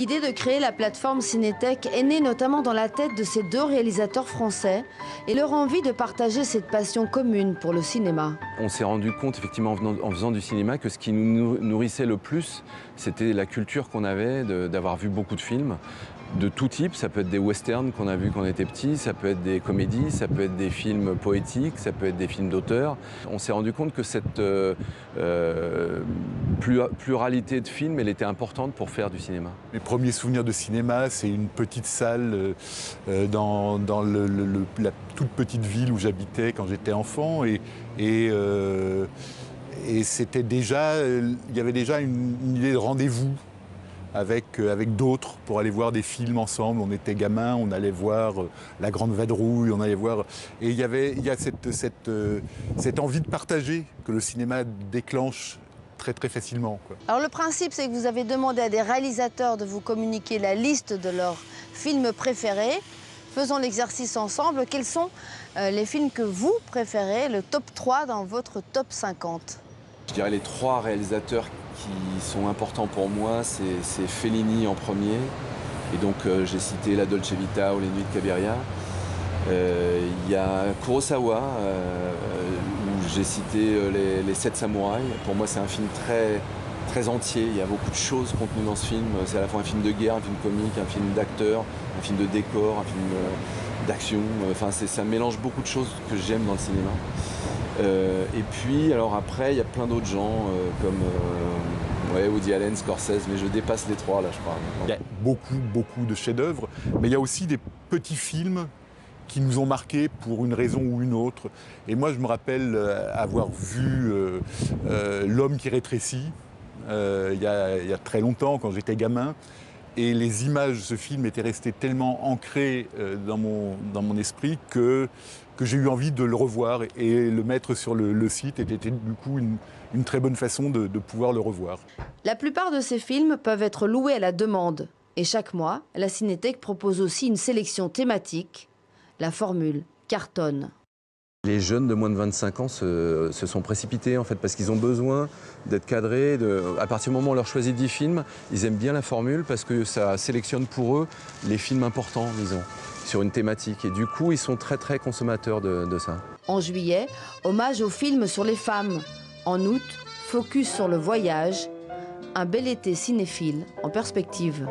L'idée de créer la plateforme Cinétech est née notamment dans la tête de ces deux réalisateurs français et leur envie de partager cette passion commune pour le cinéma. On s'est rendu compte, effectivement, en faisant du cinéma, que ce qui nous nourrissait le plus, c'était la culture qu'on avait d'avoir vu beaucoup de films de tout type. Ça peut être des westerns qu'on a vus quand on était petit, ça peut être des comédies, ça peut être des films poétiques, ça peut être des films d'auteur. On s'est rendu compte que cette pluralité de films, elle était importante pour faire du cinéma. Mes premiers souvenirs de cinéma, c'est une petite salle dans la toute petite ville où j'habitais quand j'étais enfant. Et c'était déjà, il y avait déjà une idée de rendez-vous avec d'autres pour aller voir des films ensemble. On était gamins, on allait voir La Grande Vadrouille, on allait voir... Et il y a cette envie de partager que le cinéma déclenche très facilement, quoi. Alors le principe, c'est que vous avez demandé à des réalisateurs de vous communiquer la liste de leurs films préférés. Faisons l'exercice ensemble. Quels sont les films que vous préférez, le top 3 dans votre top 50? Je dirais les trois réalisateurs qui sont importants pour moi, c'est Fellini en premier. Et donc j'ai cité La Dolce Vita ou Les Nuits de Cabiria. Il y a Kurosawa, où j'ai cité les 7 samouraïs. Pour moi, c'est un film très entier. Il y a beaucoup de choses contenues dans ce film. C'est à la fois un film de guerre, un film comique, un film d'acteur, un film de décor, un film d'action. Enfin, ça mélange beaucoup de choses que j'aime dans le cinéma. Et puis, alors après, il y a plein d'autres gens, comme Woody Allen, Scorsese, mais je dépasse les trois, là, je crois. Il y a beaucoup de chefs-d'œuvre, mais il y a aussi des petits films qui nous ont marqués pour une raison ou une autre. Et moi, je me rappelle avoir vu L'homme qui rétrécit, il y a très longtemps, quand j'étais gamin. Et les images de ce film étaient restées tellement ancrées dans mon esprit que j'ai eu envie de le revoir. Et le mettre sur le site était du coup une très bonne façon de pouvoir le revoir. La plupart de ces films peuvent être loués à la demande. Et chaque mois, la Cinétech propose aussi une sélection thématique. La formule cartonne. Les jeunes de moins de 25 ans se sont précipités, en fait, parce qu'ils ont besoin d'être cadrés. À partir du moment où on leur choisit 10 films, ils aiment bien la formule parce que ça sélectionne pour eux les films importants, disons, sur une thématique. Et du coup, ils sont très consommateurs de ça. En juillet, hommage aux films sur les femmes. En août, focus sur le voyage. Un bel été cinéphile en perspective.